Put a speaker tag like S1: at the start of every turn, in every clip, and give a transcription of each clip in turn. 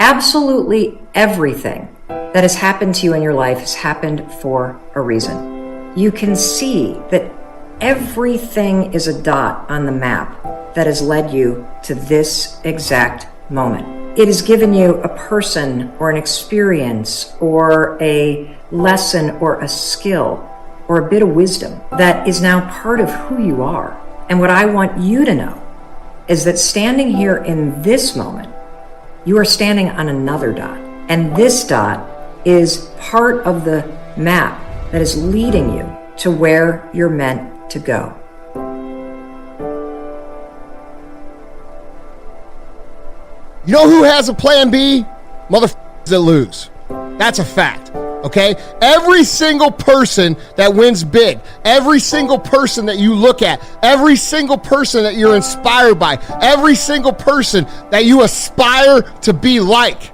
S1: Absolutely everything that has happened to you in your life has happened for a reason. You can see that everything is a dot on the map that has led you to this exact moment. It has given you a person or an experience or a lesson or a skill or a bit of wisdom that is now part of who you are. And what I want you to know is that standing here in this moment, you are standing on another dot. And this dot is part of the map that is leading you to where you're meant to go.
S2: You know who has a plan B? Motherfuckers that lose. That's a fact. Okay? Every single person that wins big, every single person that you look at, every single person that you're inspired by, every single person that you aspire to be like,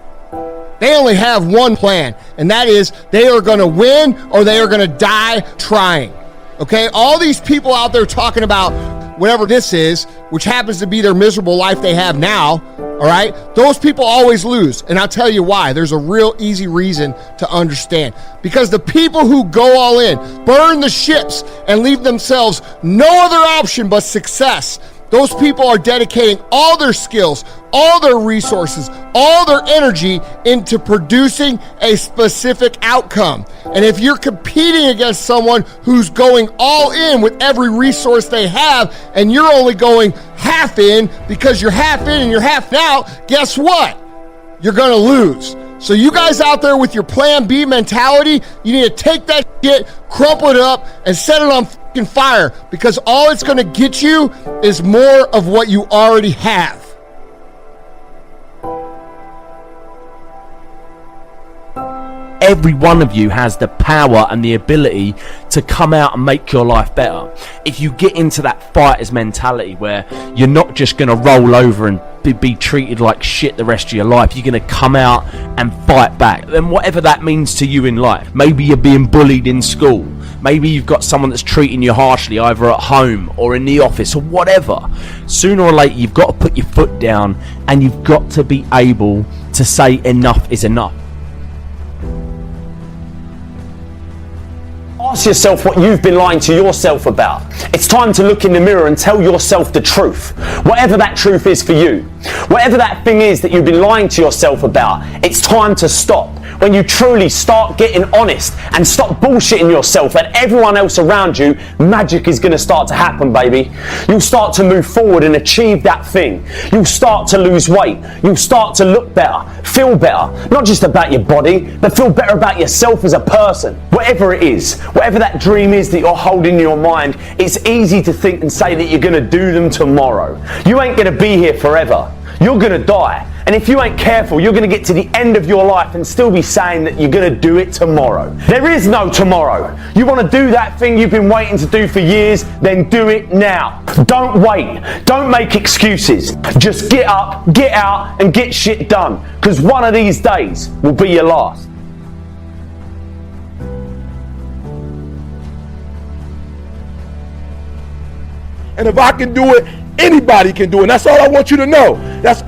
S2: they only have one plan, and that is they are going to win or they are going to die trying. Okay? All these people out there talking about whatever this is, which happens to be their miserable life they have now, all right? Those people always lose, and I'll tell you why. There's a real easy reason to understand. Because the people who go all in, burn the ships, and leave themselves no other option but success, those people are dedicating all their skills, all their resources, all their energy into producing a specific outcome. And if you're competing against someone who's going all in with every resource they have, and you're only going half in because you're half in and you're half out, guess what? You're gonna lose. So you guys out there with your plan B mentality, you need to take that shit, crumple it up, and set it on fucking fire, because all it's gonna get you is more of what you already have.
S3: Every one of you has the power and the ability to come out and make your life better. If you get into that fighter's mentality where you're not just going to roll over and be treated like shit the rest of your life, you're going to come out and fight back. Then whatever that means to you in life, maybe you're being bullied in school, maybe you've got someone that's treating you harshly either at home or in the office or whatever, sooner or later you've got to put your foot down and you've got to be able to say enough is enough.
S4: Ask yourself what you've been lying to yourself about. It's time to look in the mirror and tell yourself the truth. Whatever that truth is for you. Whatever that thing is that you've been lying to yourself about, it's time to stop. When you truly start getting honest and stop bullshitting yourself and everyone else around you, magic is going to start to happen, baby. You'll start to move forward and achieve that thing. You'll start to lose weight. You'll start to look better, feel better, not just about your body, but feel better about yourself as a person. Whatever it is, whatever that dream is that you're holding in your mind, it's easy to think and say that you're going to do them tomorrow. You ain't going to be here forever. You're going to die. And if you ain't careful, you're going to get to the end of your life and still be saying that you're going to do it tomorrow. There is no tomorrow. You want to do that thing you've been waiting to do for years, then do it now. Don't wait. Don't make excuses. Just get up, get out, and get shit done. Because one of these days will be your last.
S5: And if I can do it, anybody can do it. And that's all I want you to know.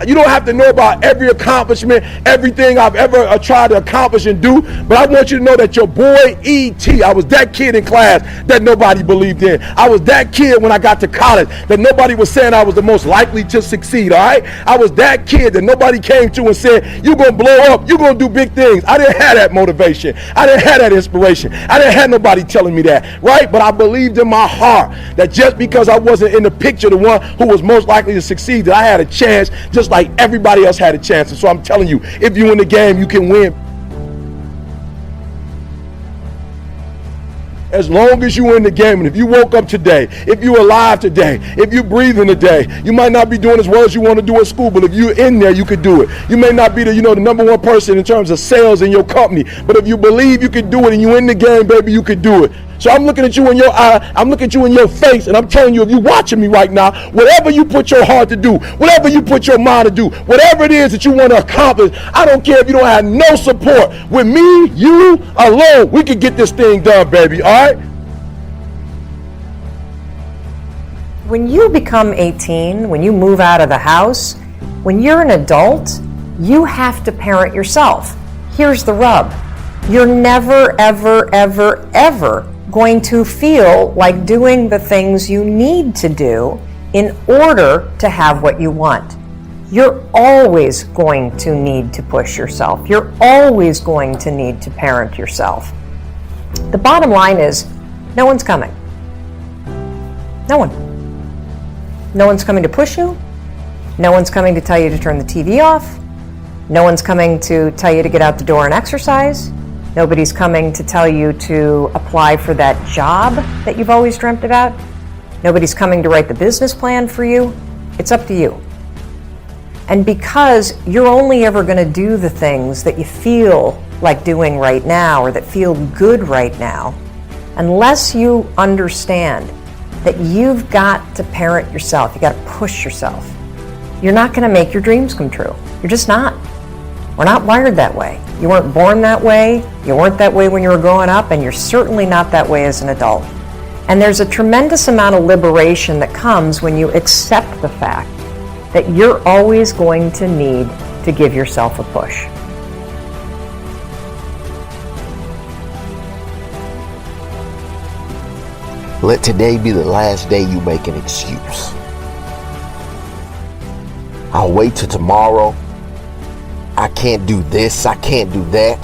S5: You don't have to know about every accomplishment, everything I've ever tried to accomplish and do, but I want you to know that your boy E.T., I was that kid in class that nobody believed in. I was that kid when I got to college that nobody was saying I was the most likely to succeed, all right? I was that kid that nobody came to and said, you're going to blow up, you're going to do big things. I didn't have that motivation. I didn't have that inspiration. I didn't have nobody telling me that, right? But I believed in my heart that just because I wasn't in the picture, the one who was most likely to succeed, that I had a chance just like everybody else had a chance. And so I'm telling you, if you in the game, you can win. As long as you're in the game, and if you woke up today, if you're alive today, if you're breathing today, you might not be doing as well as you want to do at school, but if you're in there, you could do it. You may not be the number one person in terms of sales in your company, but if you believe you can do it and you're in the game, baby, you can do it. So I'm looking at you in your eye, I'm looking at you in your face, and I'm telling you, if you're watching me right now, whatever you put your heart to do, whatever you put your mind to do, whatever it is that you want to accomplish, I don't care if you don't have no support. With me, you alone, we can get this thing done, baby, all right?
S1: When you become 18, when you move out of the house, when you're an adult, You have to parent yourself. Here's the rub. You're never, ever, ever, ever going to feel like doing the things you need to do in order to have what you want. You're always going to need to push yourself. You're always going to need to parent yourself. The bottom line is, no one's coming. No one. No one's coming to push you. No one's coming to tell you to turn the TV off. No one's coming to tell you to get out the door and exercise. Nobody's coming to tell you to apply for that job that you've always dreamt about. Nobody's coming to write the business plan for you. It's up to you. And because you're only ever going to do the things that you feel like doing right now or that feel good right now, unless you understand that you've got to parent yourself, you got to push yourself, you're not going to make your dreams come true. You're just not. We're not wired that way. You weren't born that way, you weren't that way when you were growing up, and you're certainly not that way as an adult. And there's a tremendous amount of liberation that comes when you accept the fact that you're always going to need to give yourself a push.
S6: Let today be the last day you make an excuse. I'll wait till tomorrow. I can't do this, I can't do that.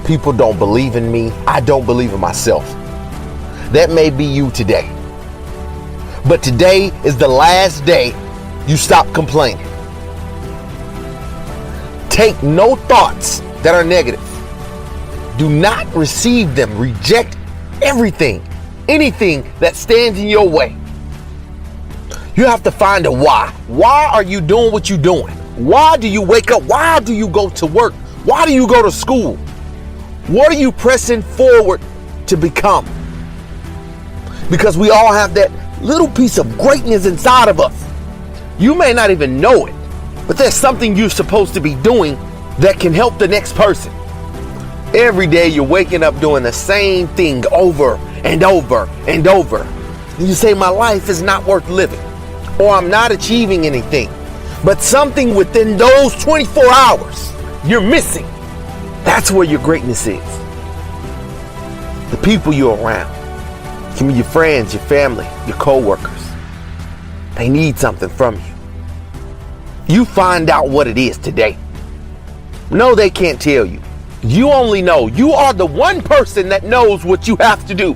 S6: People don't believe in me, I don't believe in myself. That may be you today. But today is the last day you stop complaining. Take no thoughts that are negative. Do not receive them. Reject everything, anything that stands in your way. You have to find a why. Why are you doing what you're doing? Why do you wake up? Why do you go to work? Why do you go to school? What are you pressing forward to become? Because we all have that little piece of greatness inside of us. You may not even know it, but there's something you're supposed to be doing that can help the next person. Every day you're waking up doing the same thing over and over and over. And you say, my life is not worth living, or I'm not achieving anything. But something within those 24 hours you're missing. That's where your greatness is. The people you're around. It can be your friends, your family, your co-workers. They need something from you. You find out what it is today. No, they can't tell you. You only know. You are the one person that knows what you have to do.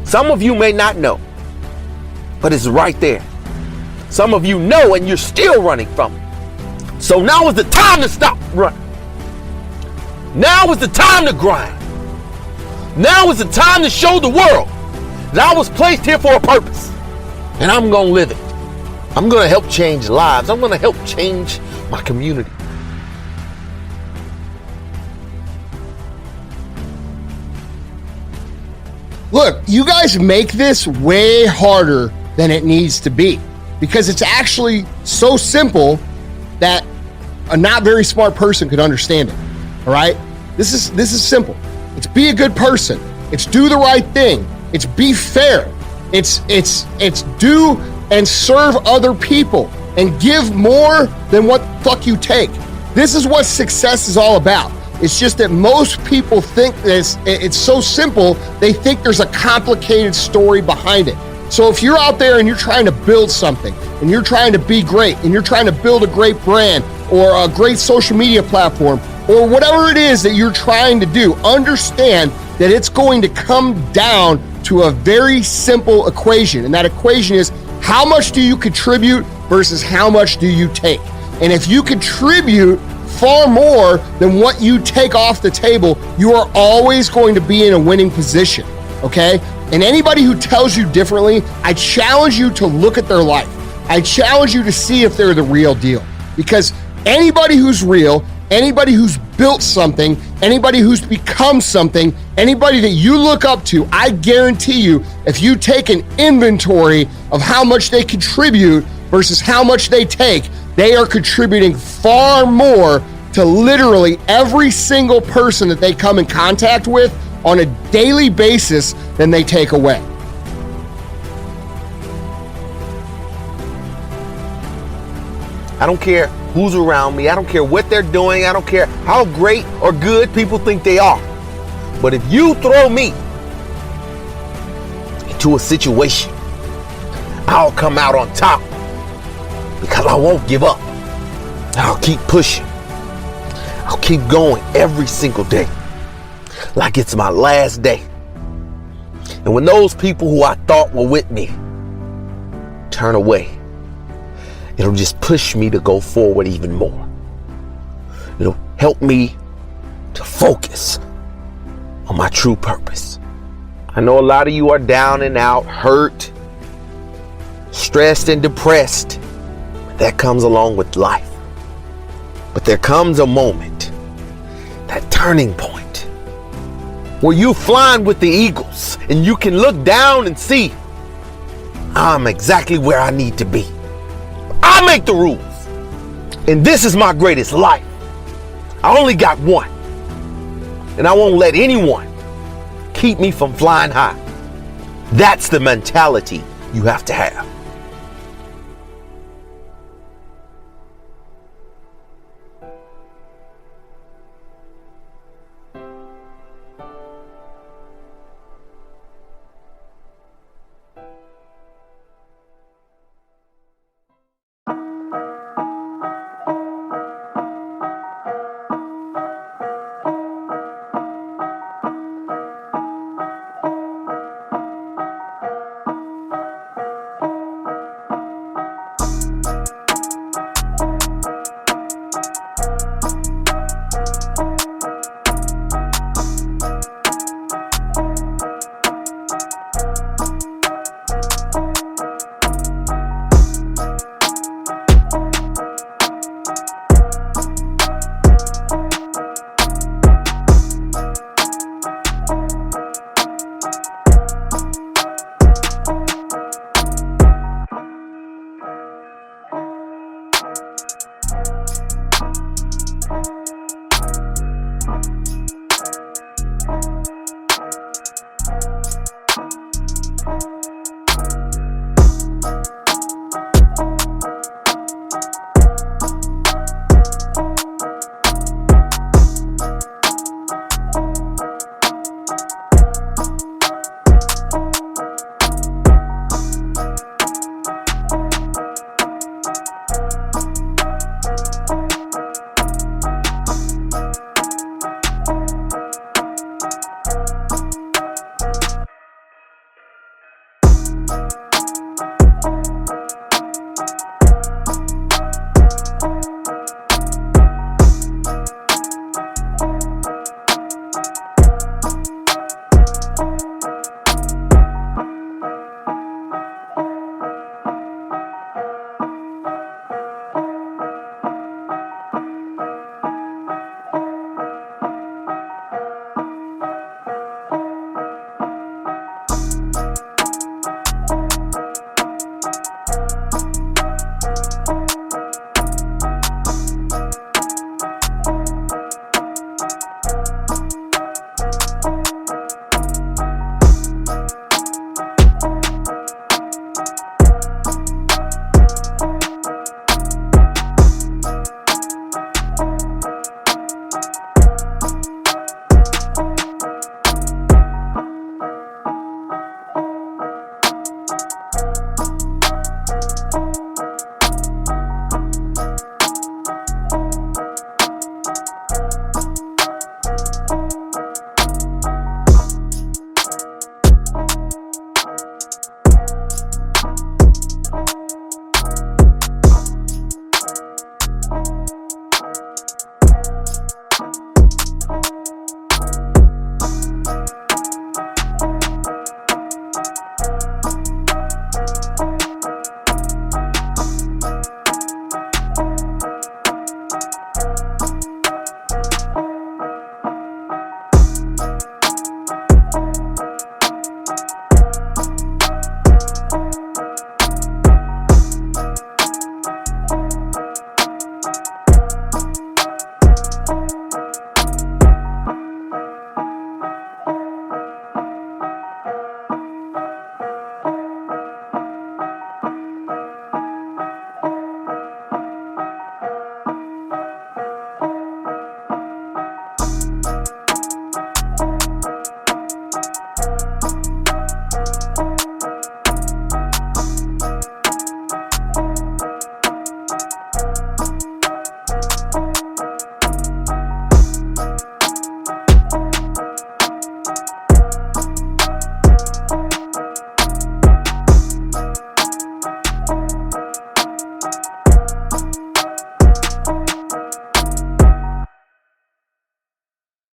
S6: Some of you may not know, but it's right there. Some of you know and you're still running from it. So now is the time to stop running. Now is the time to grind. Now is the time to show the world that I was placed here for a purpose. And I'm going to live it. I'm going to help change lives. I'm going to help change my community.
S2: Look, you guys make this way harder than it needs to be because it's actually so simple that a not very smart person could understand it. All right? This is simple. It's be a good person. It's do the right thing. It's be fair. It's do and serve other people and give more than what the fuck you take. This is what success is all about. It's just that most people think that it's so simple, they think there's a complicated story behind it. So if you're out there and you're trying to build something and you're trying to be great and you're trying to build a great brand or a great social media platform or whatever it is that you're trying to do, understand that it's going to come down to a very simple equation. And that equation is how much do you contribute versus how much do you take? And if you contribute far more than what you take off the table, you are always going to be in a winning position, okay? And anybody who tells you differently, I challenge you to look at their life. I challenge you to see if they're the real deal. Because anybody who's real, anybody who's built something, anybody who's become something, anybody that you look up to, I guarantee you, if you take an inventory of how much they contribute versus how much they take, they are contributing far more to literally every single person that they come in contact with on a daily basis than they take away.
S6: I don't care who's around me. I don't care what they're doing. I don't care how great or good people think they are. But if you throw me into a situation, I'll come out on top because I won't give up. I'll keep pushing. I'll keep going every single day like it's my last day. And when those people who I thought were with me turn away, it'll just push me to go forward even more. It'll help me to focus on my true purpose. I know a lot of you are down and out, hurt, stressed and depressed. That comes along with life. But there comes a moment, that turning point, where you're flying with the eagles and you can look down and see, I'm exactly where I need to be. I make the rules. And this is my greatest life. I only got one. And I won't let anyone keep me from flying high. That's the mentality you have to have.